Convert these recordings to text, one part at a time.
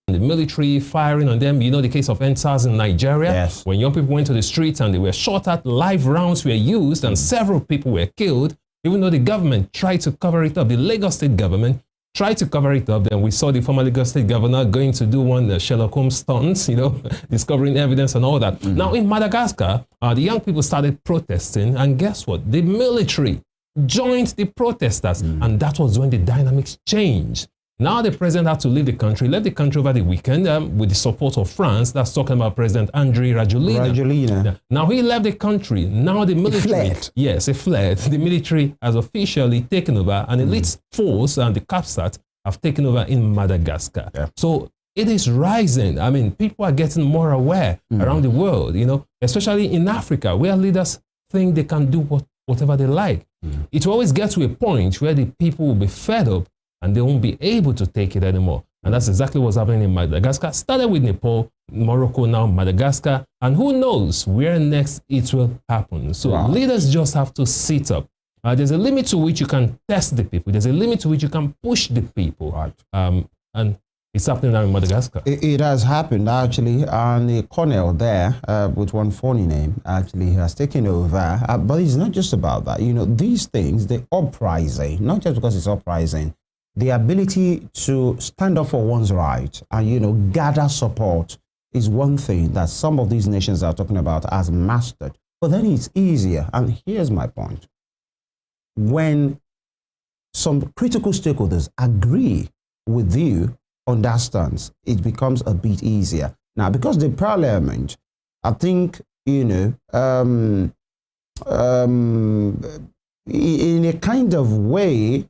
the military firing on them. You know the case of NSAS in Nigeria, yes, when young people went to the streets and they were shot at, live rounds were used and several people were killed, even though the government tried to cover it up. The Lagos State government tried to cover it up. Then we saw the former Lagos State governor going to do one Sherlock Holmes stunts, you know, discovering evidence and all that. Now in Madagascar, the young people started protesting, and guess what? The military joined the protesters, and that was when the dynamics changed. Now the president had to leave the country, left the country over the weekend with the support of France. That's talking about President Andry Rajoelina. Now he left the country. Now the military, fled. Yes, he fled. The military has officially taken over, and elite force and the CAPSAT have taken over in Madagascar. Yeah. So it is rising. I mean, people are getting more aware around the world, you know, especially in Africa, where leaders think they can do whatever they like. It will always get to a point where the people will be fed up and they won't be able to take it anymore. And that's exactly what's happening in Madagascar. Started with Nepal, Morocco, now Madagascar. And who knows where next it will happen. So leaders just have to sit up. There's a limit to which you can test the people. There's a limit to which you can push the people. And it's happening now in Madagascar. It has happened, actually. And the colonel there, with one funny name, actually has taken over. But it's not just about that. You know, these things, the uprising, not just because it's uprising, the ability to stand up for one's right and, you know, gather support is one thing that some of these nations are talking about has mastered. But then it's easier. And here's my point. When some critical stakeholders agree with you on that stance, it becomes a bit easier. Now, because the parliament, I think, you know, in a kind of way,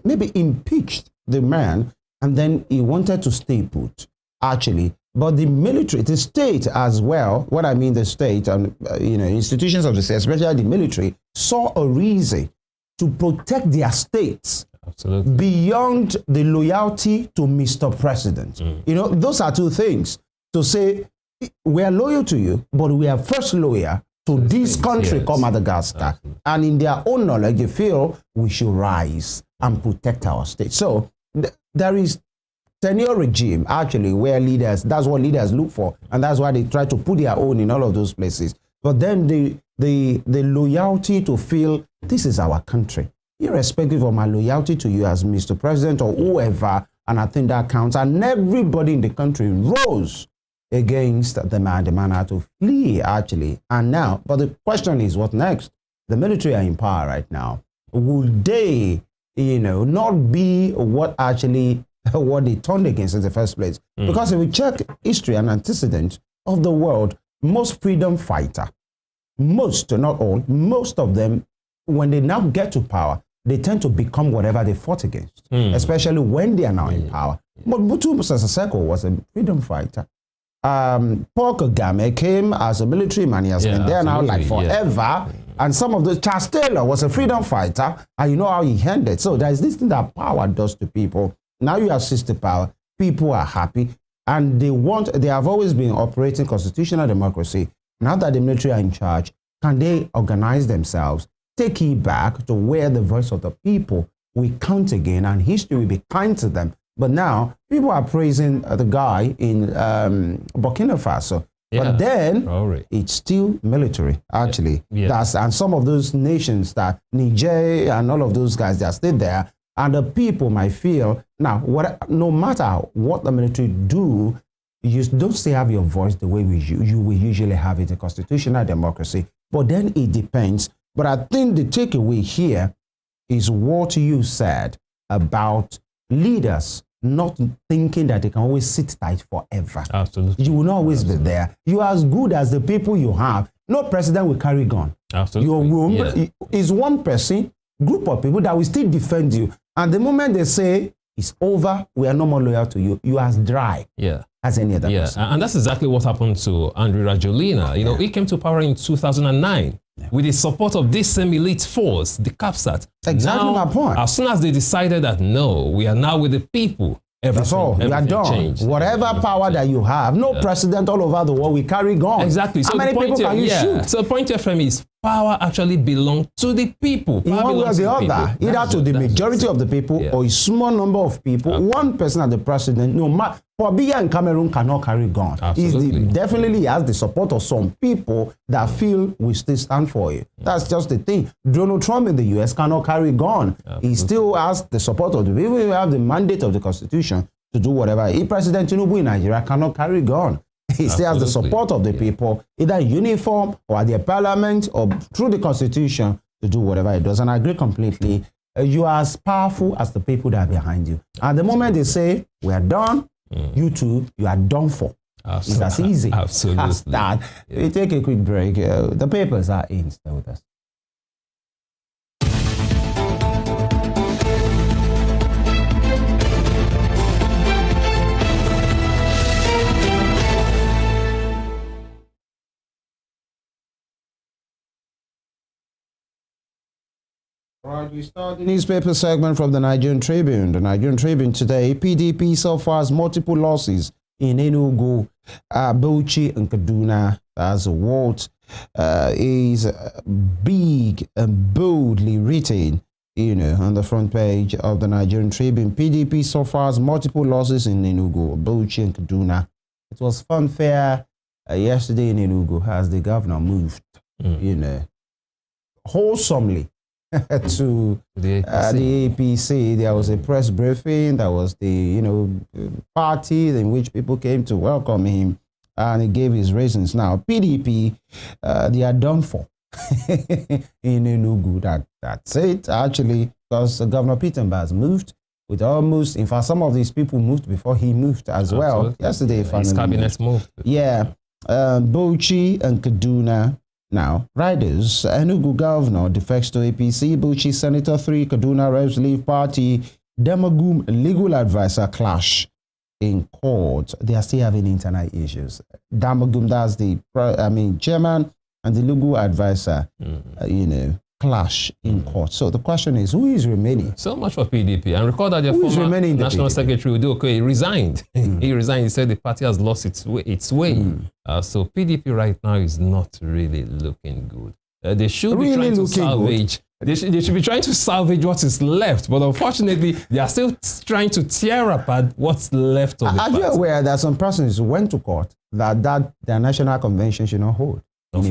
maybe impeached the man, and then he wanted to stay put, actually. But the military, the state as well, what I mean the state and, you know, institutions of the state, especially the military, saw a reason to protect their states. Absolutely. Beyond the loyalty to Mr. President. You know, those are two things. To say, we are loyal to you, but we are first loyal to this country called Madagascar. Absolutely. And in their own knowledge, they feel we should rise and protect our state. So there is tenure regime, actually, where leaders, that's what leaders look for. And that's why they try to put their own in all of those places. But then the loyalty to feel this is our country, irrespective of my loyalty to you as Mr. President or whoever, and I think that counts. And everybody in the country rose against the man. The man had to flee, actually. And now, but the question is, what next? The military are in power right now. Will they, you know, not be what actually, what they turned against in the first place? Because if we check history and antecedents of the world, most freedom fighter, most, not all, most of them, when they now get to power, they tend to become whatever they fought against, especially when they are now in power. But Mobutu Sese Seko was a freedom fighter. Paul Kagame came as a military man. He has been there now like forever. And some of the Charles Taylor was a freedom fighter, and you know how he ended. So there's this thing that power does to people. Now you assist the power, people are happy, and they have always been operating constitutional democracy. Now that the military are in charge, can they organize themselves, take it back to where the voice of the people will count again, and history will be kind to them? But now people are praising the guy in Burkina Faso. But then it's still military, actually. And some of those nations, that Niger and all of those guys, they are still there. And the people might feel, now, no matter what the military do, you don't still have your voice the way you will usually have it in constitutional democracy. But then it depends. But I think the takeaway here is what you said about leaders not thinking that they can always sit tight forever. Absolutely. You will not always be there. You are as good as the people you have. No president will carry gun. Absolutely. Your womb is one person, group of people that will still defend you. And the moment they say it's over, we are no more loyal to you, you are as dry as any other person. And that's exactly what happened to Andry Rajoelina. You know, he came to power in 2009. With the support of this same elite force, the CAPSAT. Exactly my point. As soon as they decided that, no, we are now with the people, that's all. We are done. Changed. Whatever power that you have, no president all over the world will carry gun. Exactly. So how many people can you shoot? So the point, FM, is power actually belongs to the people. In one way or the other, either to the majority of the people or a small number of people. One person as the president, no matter, for Biya and Cameroon cannot carry gun. Definitely has the support of some people that feel we still stand for it. That's just the thing. Donald Trump in the US cannot carry gun. He still has the support of the people. We have the mandate of the Constitution to do whatever. If President Tinubu in Nigeria cannot carry gun, he still has the support of the people, either in uniform or at their parliament or through the Constitution to do whatever it does. And I agree completely. You are as powerful as the people that are behind you. At the moment they say, we are done, you too, you are done for. It's as easy as that. We take a quick break. The papers are in. Stay with us. Right, we start the newspaper segment from the Nigerian Tribune. The Nigerian Tribune today, PDP suffers multiple losses in Enugu, Bauchi, and Kaduna. As what is big and boldly written, on the front page of the Nigerian Tribune. PDP suffers multiple losses in Enugu, Bauchi, and Kaduna. It was fanfare yesterday in Enugu as the governor moved, wholesomely to the APC. There was a press briefing. There was the party in which people came to welcome him, and he gave his reasons. Now PDP, they are done for in Enugu. That's it actually, because Governor Peter has moved with almost. In fact, some of these people moved before he moved as well. Yesterday, his cabinet moved. Yeah, Bauchi and Kaduna. Now, riders, Enugu governor defects to APC, Bauchi Senator 3, Kaduna Reps leave party, Demagum legal advisor clash in court. They are still having internal issues. Demagum, that's the chairman, and the legal advisor, clash in court. So the question is, who is remaining? So much for PDP. And recall that the former National Secretary Udoka resigned. He resigned. He said the party has lost its way. So PDP right now is not really looking good. They should be trying to salvage. They should be trying to salvage what is left, but unfortunately, they are still trying to tear apart what's left of the party. Are you aware that some persons went to court that their national convention should not hold? Of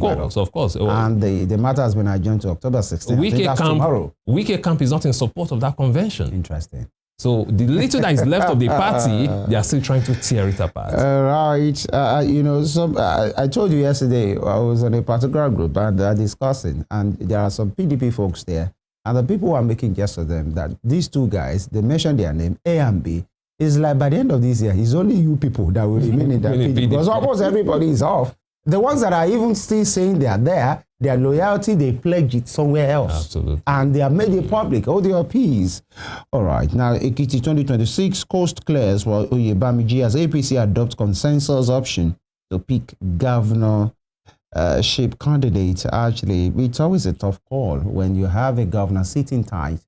course. And the matter has been adjourned to October 16th. Tomorrow. Wike Camp is not in support of that convention. Interesting. So the little that is left of the party, they are still trying to tear it apart. Right. I told you yesterday, I was in a particular group and they're discussing, and there are some PDP folks there, and the people who are making jest of them, that these two guys, they mentioned their name, A and B. It's like by the end of this year, it's only you people that will remain in that PDP, because almost everybody is off. The ones that are even still saying they are there, their loyalty, they pledge it somewhere else. Absolutely. And they are made it public. Oh, they are peace. All right. Now, Ekiti 2026, coast clears for Oyebamiji as APC adopts consensus option to pick governorship candidate. Actually, it's always a tough call when you have a governor sitting tight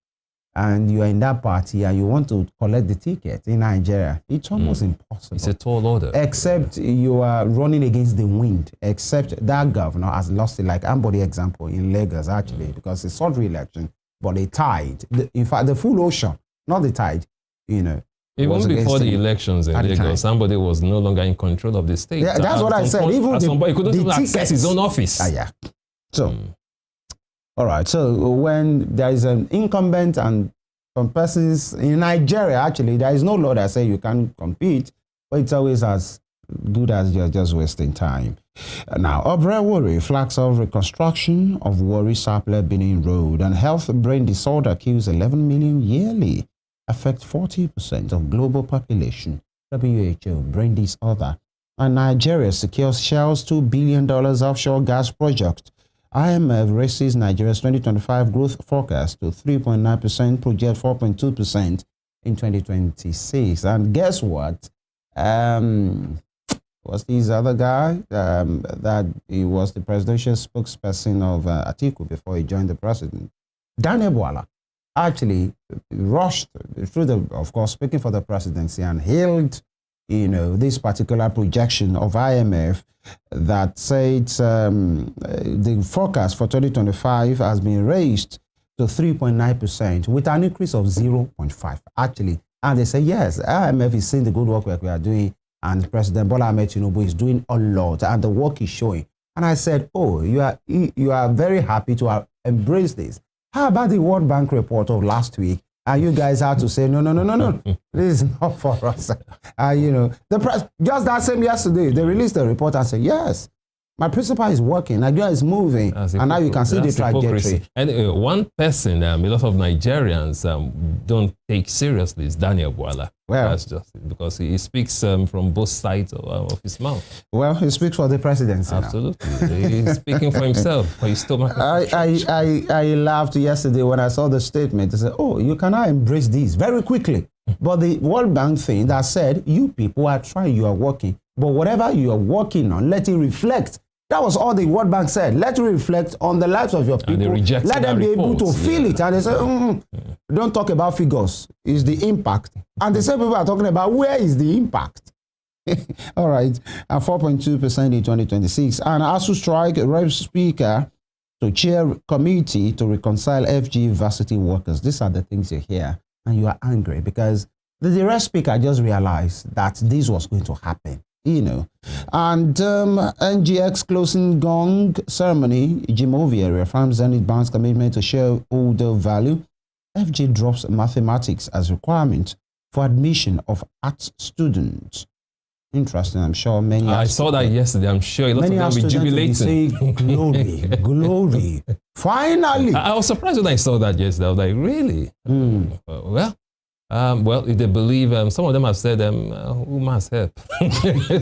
and you are in that party and you want to collect the ticket in Nigeria. It's almost impossible. It's a tall order. Except you are running against the wind. Except that governor has lost it, like Ambody example in Lagos, actually, because it's not re-election, but they tied. In fact, the full ocean, not the tide, Even before the elections in Lagos, somebody was no longer in control of the state. Yeah, that's what I said. Even he couldn't even access his own office. So, all right. So when there is an incumbent and some persons in Nigeria, actually, there is no law that says you can't compete, but it's always as good as you're just wasting time. Now, Obre Worry flags off reconstruction of Worry Sapler Benin Road, and health brain disorder kills 11 million yearly, affect 40% of global population. WHO brain disorder. And Nigeria secures Shell's $2 billion offshore gas project. IMF raises Nigeria's 2025 growth forecast to 3.9%, project 4.2% in 2026. And guess what? Was this other guy that he was the presidential spokesperson of Atiku before he joined the president? Daniel Bwala actually rushed through of course, speaking for the presidency and hailed, you know, this particular projection of IMF that said the forecast for 2025 has been raised to 3.9% with an increase of 0.5 actually. And they say, yes, IMF is seeing the good work we are doing, and President Bola Ahmed Tinubu is doing a lot, and the work is showing. And I said, oh, you are very happy to embrace this. How about the World Bank report of last week? And you guys had to say, no, this is not for us. You know, the press, just that same yesterday, they released the report and said, yes, my principal is working, Nigeria is moving, and now you can see the trajectory. And one person a lot of Nigerians don't take seriously is Daniel Bwala. Well, that's just it, because he speaks from both sides of his mouth. Well, he speaks for the presidency. Absolutely. He's speaking for himself, for his stomach. I laughed yesterday when I saw the statement. I said, oh, you cannot embrace this very quickly. But the World Bank thing that said, you people are trying, you are working, but whatever you are working on, let it reflect. That was all the World Bank said. Let it reflect on the lives of your people. Let them be able to feel it. And they say, don't talk about figures. It's the impact. And the same people are talking about where is the impact. All right. And 4.2% in 2026. And ASU strike Rep Speaker to chair committee to reconcile FG university workers. These are the things you hear. And you are angry because the Rep Speaker just realized that this was going to happen. You know, and NGX closing gong ceremony, Jimovia reaffirms Zenith Bank's commitment to shareholder value. FG drops mathematics as requirement for admission of arts students. Interesting, I'm sure many. I saw that yesterday. I'm sure a lot of them will be jubilating. Glory, glory! Finally, I was surprised when I saw that yesterday. I was like, really? Well, if they believe, some of them have said, who must help?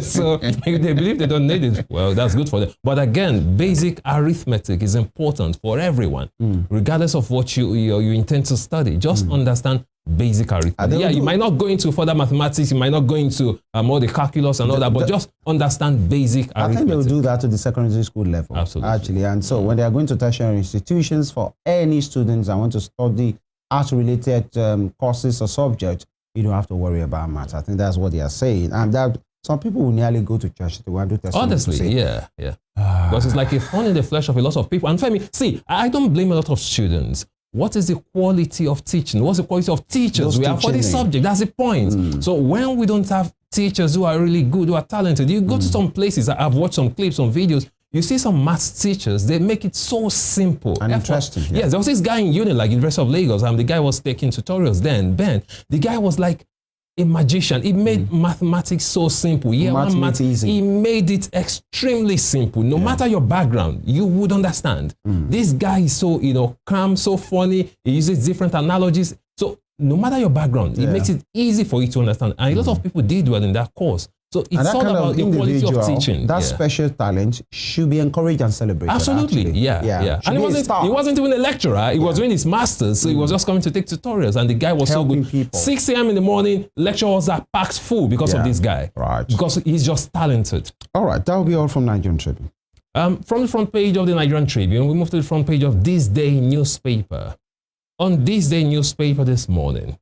So if they believe they don't need it, well, that's good for them. But again, basic arithmetic is important for everyone, regardless of what you intend to study. Just understand basic arithmetic. Yeah, you might not go into further mathematics, you might not go into more the calculus and all that, but just understand basic arithmetic. I think they'll do that to the secondary school level. Absolutely. Actually, and so when they are going to tertiary institutions, for any students that want to study art-related courses or subjects, you don't have to worry about math. I think that's what they are saying. And that some people will nearly go to church to want to do testimony. Honestly, yeah. Because it's like a thorn in the flesh of a lot of people. And for me, see, I don't blame a lot of students. What is the quality of teaching? What's the quality of teachers we have for this subject? That's the point. So when we don't have teachers who are really good, who are talented, you go to some places, I've watched some clips, some videos, you see some maths teachers, they make it so simple. And interesting. Yeah. Yes, there was this guy in uni, like University of Lagos, the guy was taking tutorials then, Ben. The guy was like a magician. He made mathematics so simple. Yeah, he made it extremely simple. No matter your background, you would understand. This guy is so, calm, so funny. He uses different analogies. So no matter your background, it makes it easy for you to understand. And a lot of people did well in that course. So it's all about the quality of teaching. That special talent should be encouraged and celebrated. Absolutely, actually. Yeah. And he wasn't even a lecturer. He was doing his master's, so he was just coming to take tutorials. And the guy was helping so good. People. 6 a.m. in the morning, lecture halls are packed full because of this guy. Right. Because he's just talented. All right, that will be all from Nigerian Tribune. From the front page of the Nigerian Tribune, we move to the front page of This Day newspaper. On This Day newspaper this morning,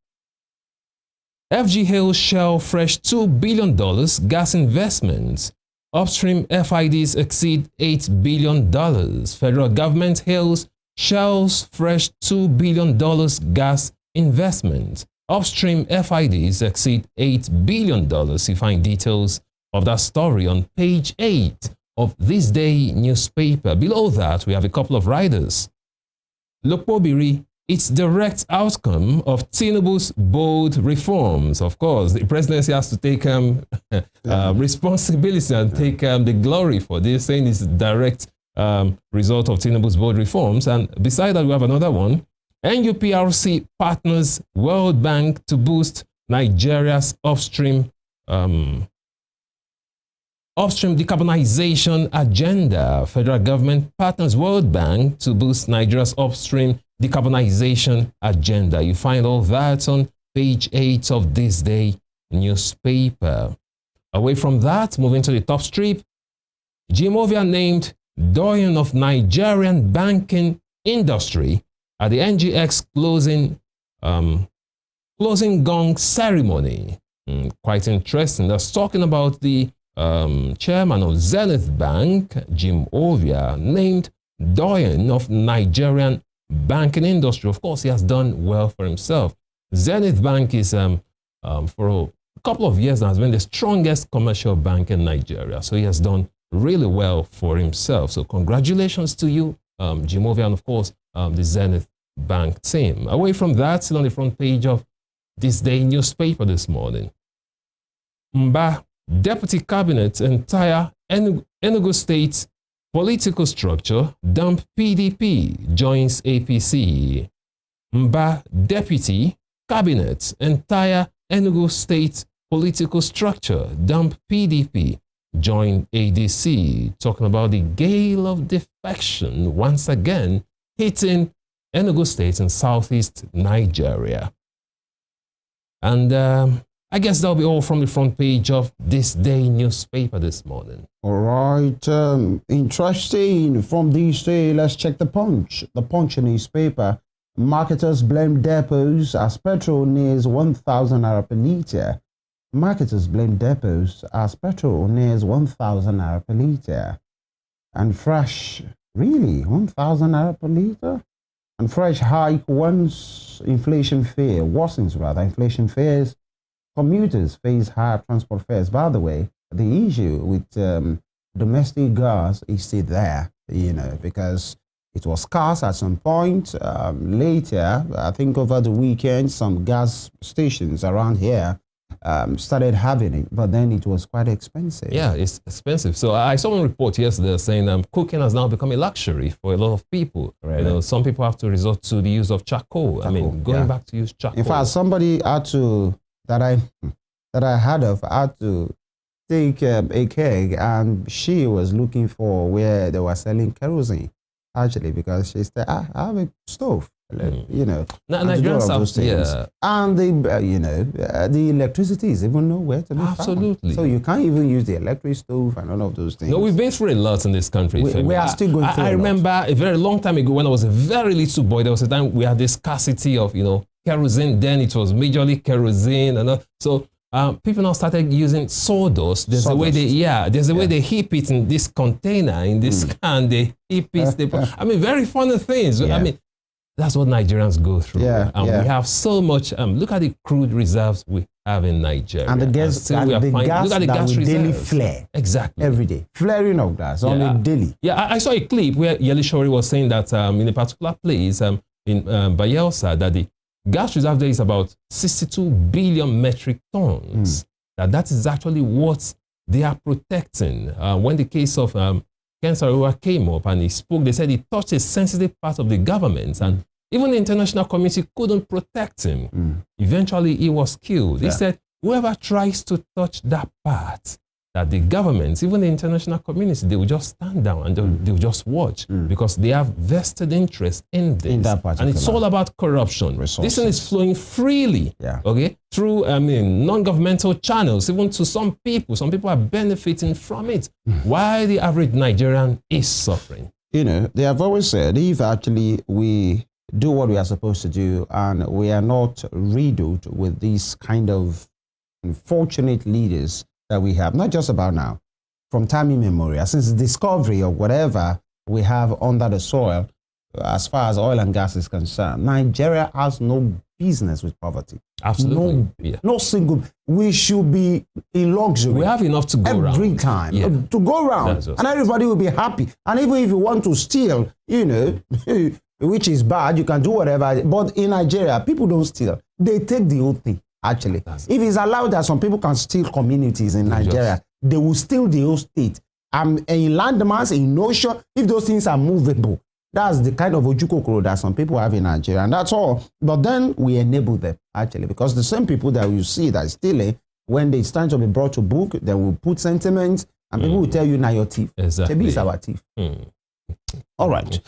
FG hails Shell fresh $2 billion gas investments. Upstream FIDs exceed $8 billion. Federal government hails Shell's fresh $2 billion gas investment. Upstream FIDs exceed $8 billion. You find details of that story on page 8 of This Day newspaper. Below that, we have a couple of riders. Lokpobiri, it's direct outcome of Tinubu's bold reforms. Of course, the presidency has to take responsibility and take the glory for this, saying it's a direct result of Tinubu's bold reforms. And beside that, we have another one. NUPRC partners World Bank to boost Nigeria's upstream decarbonization agenda. Federal government partners World Bank to boost Nigeria's upstream decarbonization agenda. You find all that on page 8 of This Day newspaper. Away from that, moving to the top strip, Jimovia named doyen of Nigerian banking industry at the NGX closing gong ceremony. Quite interesting. That's talking about the chairman of Zenith Bank, Jim Ovia, named doyen of Nigerian banking industry. Of course, he has done well for himself. Zenith Bank is, for a couple of years now, has been the strongest commercial bank in Nigeria. So he has done really well for himself. So congratulations to you, Jim Ovia, and of course, the Zenith Bank team. Away from that, still on the front page of this day newspaper this morning. Mba Deputy Cabinet entire Enugu State political structure dump PDP joins APC. Mba Deputy Cabinet entire Enugu State political structure dump PDP join ADC. Talking about the gale of defection once again hitting Enugu State in southeast Nigeria. And I guess that'll be all from the front page of this day newspaper this morning. All right, interesting. From this day, let's check the Punch. The Punch newspaper. Marketers blame depots as petrol nears 1,000 naira per litre. Marketers blame depots as petrol nears 1,000 naira per litre. And fresh, really, 1,000 naira per litre? And fresh hike once inflation fear worsens, rather, inflation fears. Commuters face higher transport fares. By the way, the issue with domestic gas is still there, you know, because it was scarce at some point. Later, I think over the weekend, some gas stations around here started having it, but then it was quite expensive. Yeah, it's expensive. So I saw a report yesterday saying cooking has now become a luxury for a lot of people. Right. You know, some people have to resort to the use of charcoal. I mean, going back to use charcoal. In fact, somebody had to that I had to take a keg, and she was looking for where they were selling kerosene, actually, because she said, I have a stove, you know, Nigerians have, and the you know, the electricity is even nowhere to be absolutely found. So you can't even use the electric stove and all of those things. No, we've been through a lot in this country. We are still going through I remember a very long time ago when I was a very little boy, there was a time we had this scarcity of, you know, kerosene. Then it was majorly kerosene, and so people now started using sawdust. There's a way they way they heap it in this container, in this can. They heap it. I mean, very funny things. I mean, that's what Nigerians go through. We have so much. Look at the crude reserves we have in Nigeria, and the gas, look at the gas reserves. Daily flare. Exactly. Every day, flaring of gas on a daily. Yeah, I saw a clip where Yeli Shori was saying that in a particular place in Bayelsa, that the gas reserve there is about 62 billion metric tons. That is actually what they are protecting. When the case of Ken Saro-Wiwa came up and he spoke, they said he touched a sensitive part of the government, and even the international community couldn't protect him. Eventually, he was killed. He said, whoever tries to touch that part, that the governments, even the international community, they will just stand down and they will just watch because they have vested interest in this. In that and it's all about corruption. Resources. This thing is flowing freely, okay, through non-governmental channels, even to some people. Some people are benefiting from it, while the average Nigerian is suffering. You know, they have always said, if actually we do what we are supposed to do and we are not riddled with these kind of unfortunate leaders that we have, not just about now, from time immemorial, since the discovery of whatever we have under the soil, as far as oil and gas is concerned, Nigeria has no business with poverty. Absolutely. No single. We should be in luxury. We have enough to go every around. time. To go around. And everybody will be happy. And even if you want to steal, you know, which is bad, you can do whatever. But in Nigeria, people don't steal. They take the whole thing. Actually, if it's allowed that some people can steal communities in Nigeria, they will steal the whole state. In landmass, in ocean, if those things are movable, that's the kind of ojukokoro that some people have in Nigeria, and that's all. But then we enable them, actually, because the same people that you see that is stealing, when it's time to be brought to book, they will put sentiments, and people will tell you, now your thief. Exactly. Tebi is our thief. All right.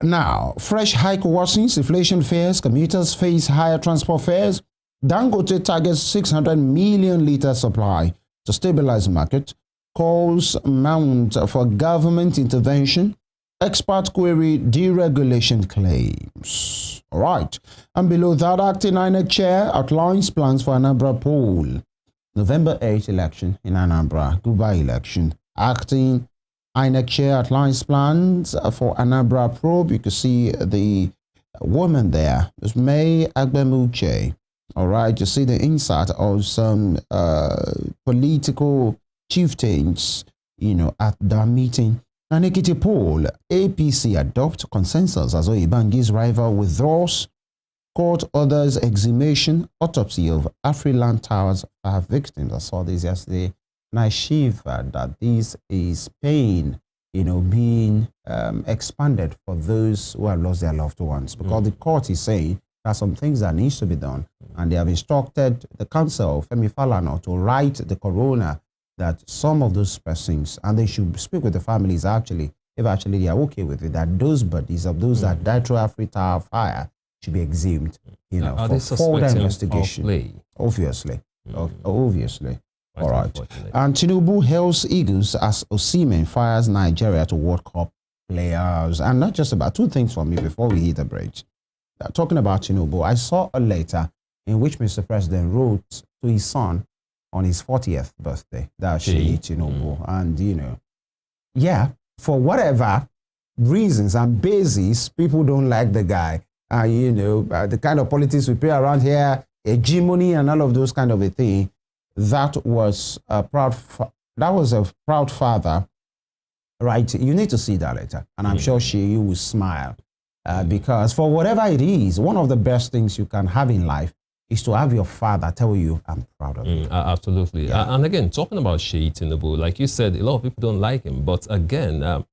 Now, fresh hike worsens, inflation fears, commuters face higher transport fares. Dangote targets 600 million litre supply to stabilize market. Calls mount for government intervention. Expert query deregulation claims. All right. And below that, acting INEC chair outlines plans for Anambra poll. November 8th election in Anambra, Guba election. Acting INEC chair outlines plans for Anambra probe. You can see the woman there. It's May Agbemuche. All right, you see the insert of some political chieftains, at the meeting. An Ekiti poll, APC adopt consensus as Oyebangi's rival withdraws. Court orders exhumation, autopsy of Afriland Towers fire victims. I saw this yesterday, and I shivered that this is pain, being expanded for those who have lost their loved ones, because the court is saying there are some things that needs to be done, and they have instructed the counsel, Femi Falana, to write the coroner that some of those persons, and they should speak with the families if actually they are okay with it, that those bodies of those that died through Afriland fire should be exhumed, for further investigation. Obviously. Obviously. All right. And Tinubu hails Eagles as Osimhen fires Nigeria to World Cup players. And not just about two things for me before we hit the break. Talking about Tinubu, I saw a letter in which Mr. President wrote to his son on his 40th birthday, that's Tinubu. And, for whatever reasons and basis, people don't like the guy. The kind of politics we play around here, hegemony and all of those kind of a thing, that was a proud father, right? You need to see that later. And I'm sure you will smile because for whatever it is, one of the best things you can have in life is to have your father tell you, I'm proud of you. Absolutely. Yeah. And again, talking about Sheyi Tinubu, like you said, a lot of people don't like him. But again,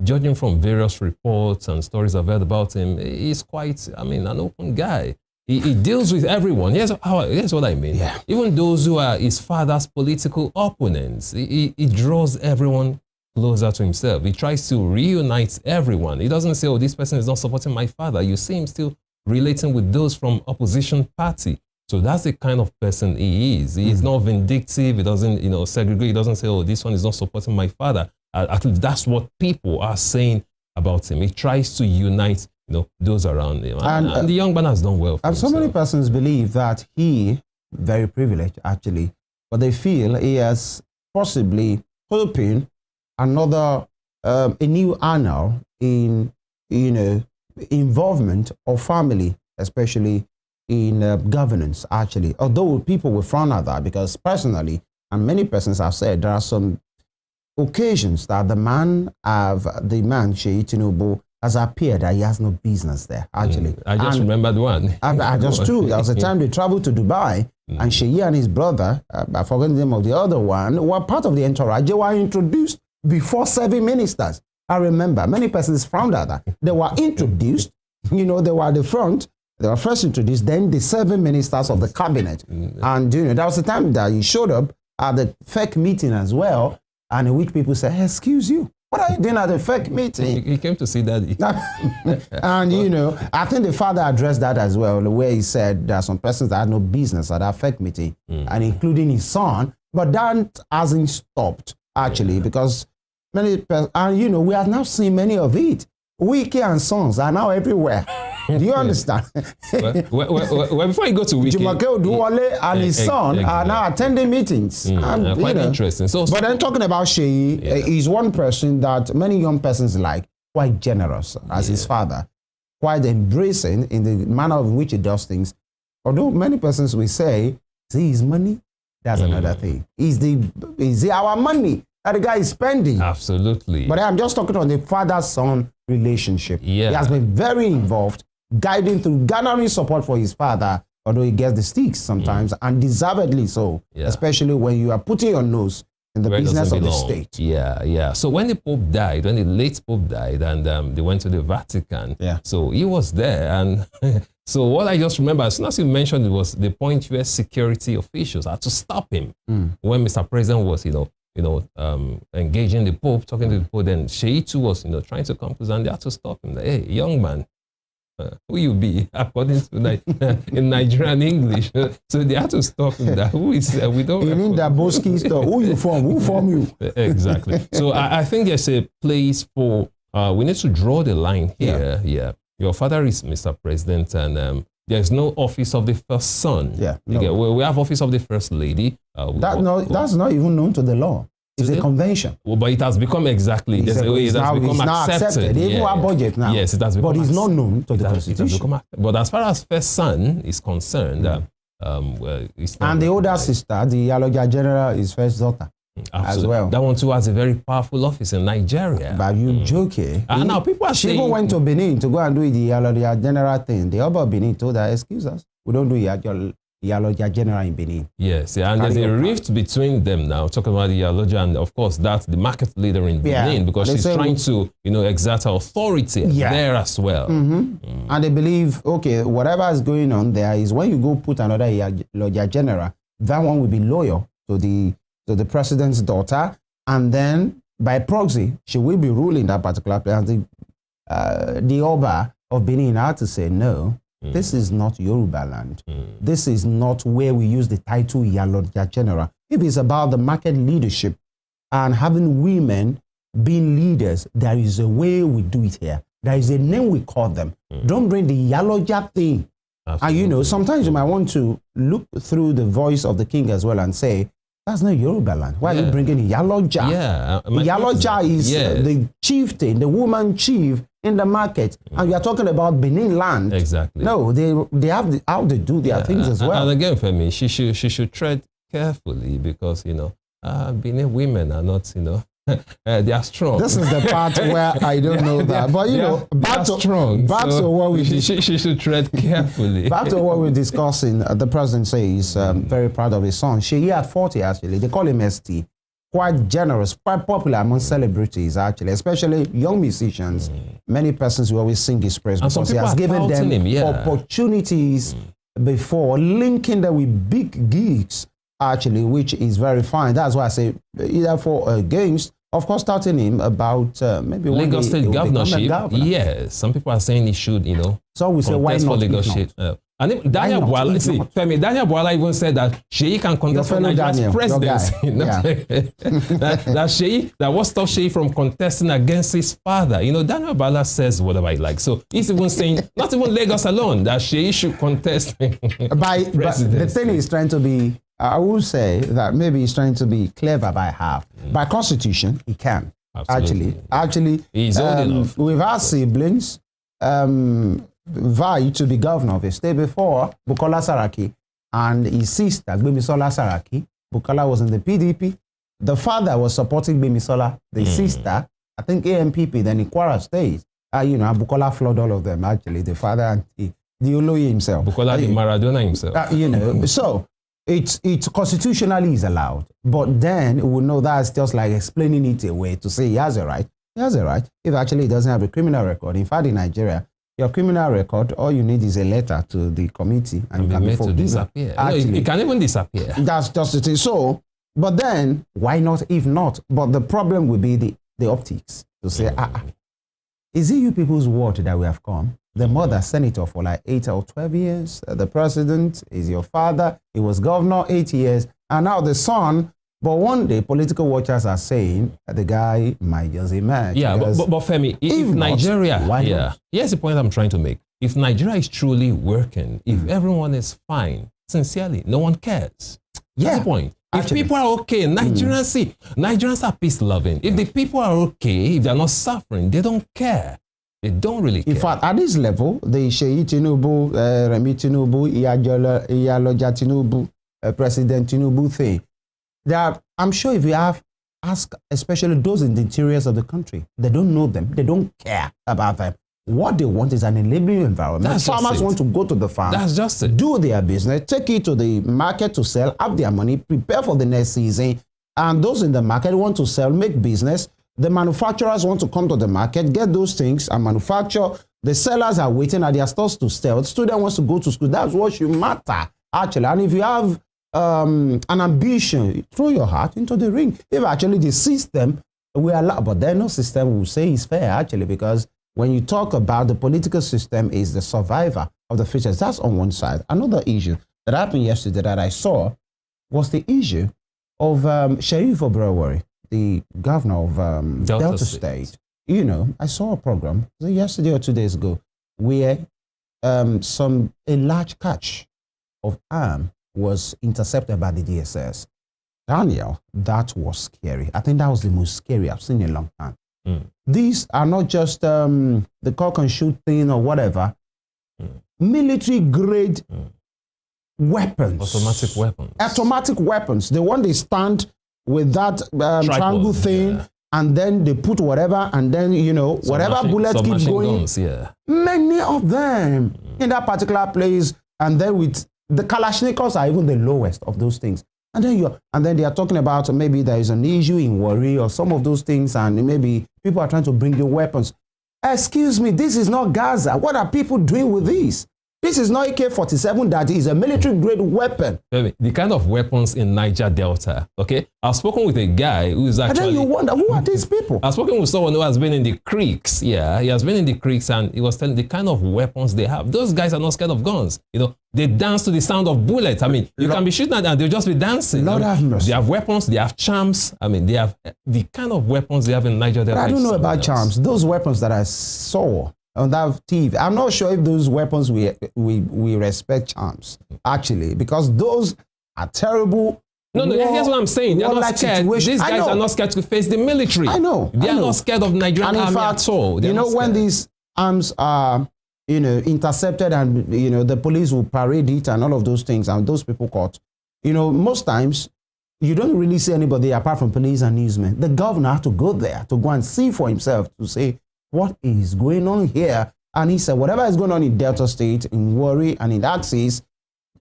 judging from various reports and stories I've heard about him, he's quite, an open guy. He deals with everyone. Here's what I mean. Yeah. Even those who are his father's political opponents, he draws everyone closer to himself. He tries to reunite everyone. He doesn't say, oh, this person is not supporting my father. You see him still relating with those from opposition party. So that's the kind of person he is. He is not vindictive. He doesn't, segregate. He doesn't say, oh, this one is not supporting my father. At least that's what people are saying about him. He tries to unite, those around him. And the young man has done well. And so many persons believe that he, very privileged actually, but they feel he has possibly hoping another, a new annal in, involvement of family, especially in governance, actually. Although people will frown at that because personally, and many persons have said, there are some occasions that the man, Sheyi Tinubu, has appeared that he has no business there, actually. I just remembered one. I just true. There was a time they traveled to Dubai, and Sheyi and his brother, I forgot the name of the other one, were part of the entourage. They were introduced before 7 ministers. I remember many persons frowned at that. They were introduced, they were at the front. They were first introduced, then the 7 ministers of the cabinet. And, that was the time that he showed up at the fake meeting as well, and in which people said, hey, excuse you, what are you doing at the fake meeting? He came to see daddy. And, I think the father addressed that as well, where he said there are some persons that had no business at that fake meeting, and including his son. But that hasn't stopped, actually, because many persons, and, we have now seen many of it. Wiki and sons are now everywhere. Do you understand? well, before you go to Wiki, Jumake Oduwole and his son are now attending meetings. And, quite interesting. But then talking about Sheyi, he's one person that many young persons like, quite generous as his father, quite embracing in the manner in which he does things. Although many persons will say, see his money, that's another thing. Is our money that the guy is spending? Absolutely. But I'm just talking on the father-son relationship. Yeah. He has been very involved, guiding through, garnering support for his father, although he gets the sticks sometimes, and deservedly so, especially when you are putting your nose in the business of the state. Yeah. So when the Pope died, when the late Pope died, and they went to the Vatican, so he was there. And so what I just remember, as soon as you mentioned, it was the point where security officials had to stop him when Mr. President was, engaging the Pope, talking to the Pope. Then Sheyi too was, trying to come to, and they had to stop him. Like, hey, young man, who you be, according to in Nigerian English. So they had to stop him. That who is we don't. You mean that Boski stuff? Who you from? Who from you? Exactly. So I think there's a place for. We need to draw the line here. Yeah. Your father is Mr. President, and There's no office of the first son. Yeah, we have office of the first lady. That's not even known to the law. It's a convention. Well, but it has become exactly. It has become accepted. They even have budget now. Yes, it has become. But it's not known to the Constitution. But as far as first son is concerned, and the older sister, the Iyaloja General, is first daughter. As well. That one too has a very powerful office in Nigeria. But you joking? And now people are saying... She even went to Benin to go and do the Iyaloja General thing. The Oba of Benin told her, excuse us, we don't do Iyaloja General in Benin. Yes, and there's a rift between them now, talking about the Iyaloja, and of course that's the market leader in Benin, because she's trying to, exert her authority there as well. And they believe, okay, whatever is going on there is when you go put another Iyaloja General, that one will be loyal to the president's daughter, and then by proxy, she will be ruling that particular place. The Oba of Benin had to say, no, this is not Yoruba land. This is not where we use the title Iyaloja General. If it's about the market leadership and having women being leaders, there is a way we do it here. There is a name we call them. Don't bring the Iyaloja thing. Absolutely. And sometimes you might want to look through the voice of the king as well and say, that's not Yoruba land. Why are you bringing Iyaloja? Yeah. Iyaloja is the chieftain, the woman chief in the market. And you are talking about Benin land. Exactly. No, they have how they do their things as well. And again, for me, she should tread carefully because, Benin women are not, they are strong. This is the part where I don't know that. But, back to what we... She should tread carefully. Back to what we're discussing, the president says very proud of his son. She at 40, actually. They call him ST. Quite generous, quite popular among celebrities, actually, especially young musicians. Many persons who always sing his praise because he has given them opportunities before, linking them with big gigs, actually, which is very fine. That's why I say either for or against. Of course, starting him about maybe Lagos State governorship. Yes, some people are saying he should, So we say, why not? Lagos State. And if Daniel Bwala, Daniel Bwala even said that Sheyi can contest for Nigeria's presidency. that Sheyi, that what stopped Sheyi from contesting against his father. Daniel Bwala says whatever he likes. So he's even saying, not even Lagos alone, that Sheyi should contest by the thing is trying to be, I will say that maybe he's trying to be clever by half. By constitution, he can. Absolutely. Actually, he's old enough. With our siblings, vie to be governor of a state before Bukola Saraki and his sister, Gbemisola Saraki. Bukola was in the PDP. The father was supporting Gbemisola, the sister, I think AMPP, then in Kwara State. Bukola floored all of them, actually, the father and the Oloye himself. Bukola, the Maradona himself. So it's constitutionally is allowed. But then we know that's just like explaining it away to say he has a right. He has a right if actually he doesn't have a criminal record. In fact, in Nigeria, your criminal record, all you need is a letter to the committee and you can be forgiven. Disappear. Actually, it can even disappear. That's just it. So, but then, why not if not? But the problem will be the optics. To say, is it you people's word that we have come? The mother, senator for like 8 or 12 years. The president is your father. He was governor 8 years. And now the son. But one day, political watchers are saying that the guy might just emerge. Yeah, but Femi, if Nigeria, why not? Here's the point I'm trying to make. If Nigeria is truly working, if everyone is fine, sincerely, no one cares. That's the point. Actually, if people are okay, Nigerians are peace-loving. If the people are okay, if they're not suffering, they don't care. They don't really care. In fact, at this level, the Sheyi Tinubu, Remi Tinubu, Iyaloja Tinubu, President Tinubu thing, I'm sure if you ask especially those in the interiors of the country, they don't know them. They don't care about them. What they want is an enabling environment. Farmers want to go to the farm. That's just it. Do their business, take it to the market to sell, have their money, prepare for the next season. And those in the market want to sell, make business. The manufacturers want to come to the market, get those things and manufacture. The sellers are waiting at their stores to sell. The student wants to go to school. That's what should matter, actually. And if you have an ambition, throw your heart into the ring. If actually the system we allow, but then no system will say is fair, actually, because when you talk about the political system is the survivor of the fittest, that's on one side. Another issue that happened yesterday that I saw was the issue of Sheriff Obrewari, the governor of Delta State. I saw a program yesterday or 2 days ago where a large catch of arm was intercepted by the DSS. Daniel, that was scary. I think that was the most scary I've seen in a long time. These are not just the cock and shoot thing or whatever. Military grade weapons. Automatic weapons. Automatic weapons. The one they stand with that triangle thing, yeah. And then they put whatever, and then, you know, whatever bullet keeps going. Guns, yeah. Many of them in that particular place, and then with the Kalashnikovs are even the lowest of those things. And then they are talking about maybe there is an issue in Warri or some of those things, and maybe people are trying to bring you weapons. Excuse me, this is not Gaza. What are people doing with this? This is not AK-47 that is a military-grade weapon. The kind of weapons in Niger Delta, okay? I've spoken with a guy who is actually... And then you wonder, who are these people? I've spoken with someone who has been in the creeks, yeah. He has been in the creeks, and he was telling the kind of weapons they have. Those guys are not scared of guns. You know, they dance to the sound of bullets. I mean, you can be shooting at them and they'll just be dancing. Lord have mercy. They have weapons, they have charms. I mean, they have the kind of weapons they have in Niger Delta. I don't know about charms. Those weapons that I saw on that TV, I'm not sure if those weapons we respect charms, actually, because those are terrible. No, here's what I'm saying. They're not scared. These guys are not scared to face the military. I know. They are not scared of Nigerian army at all. You know, when these arms are, you know, intercepted and, you know, the police will parade it and all of those things and those people caught, you know, most times you don't really see anybody apart from police and newsmen. The governor had to go there to go and see for himself to say, what is going on here? And he said, whatever is going on in Delta State, in Warri, and in Axis,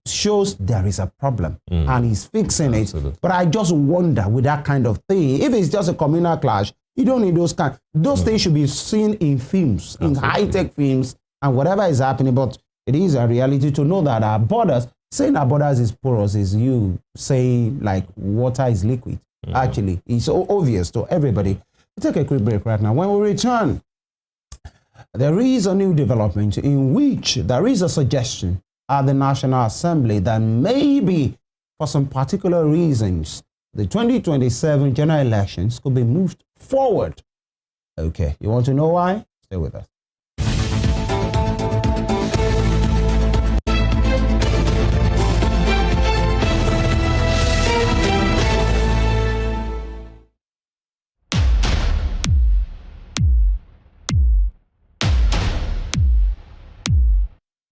shows there is a problem. And he's fixing it. But I just wonder with that kind of thing, if it's just a communal clash, you don't need those kind. Those things should be seen in films, in high-tech films, and whatever is happening. But it is a reality to know that our borders, saying our borders is porous is you saying like water is liquid. Actually, it's so obvious to everybody. We'll take a quick break right now. When we return, there is a new development in which there is a suggestion at the National Assembly that maybe for some particular reasons, the 2027 general elections could be moved forward. Okay, you want to know why? Stay with us.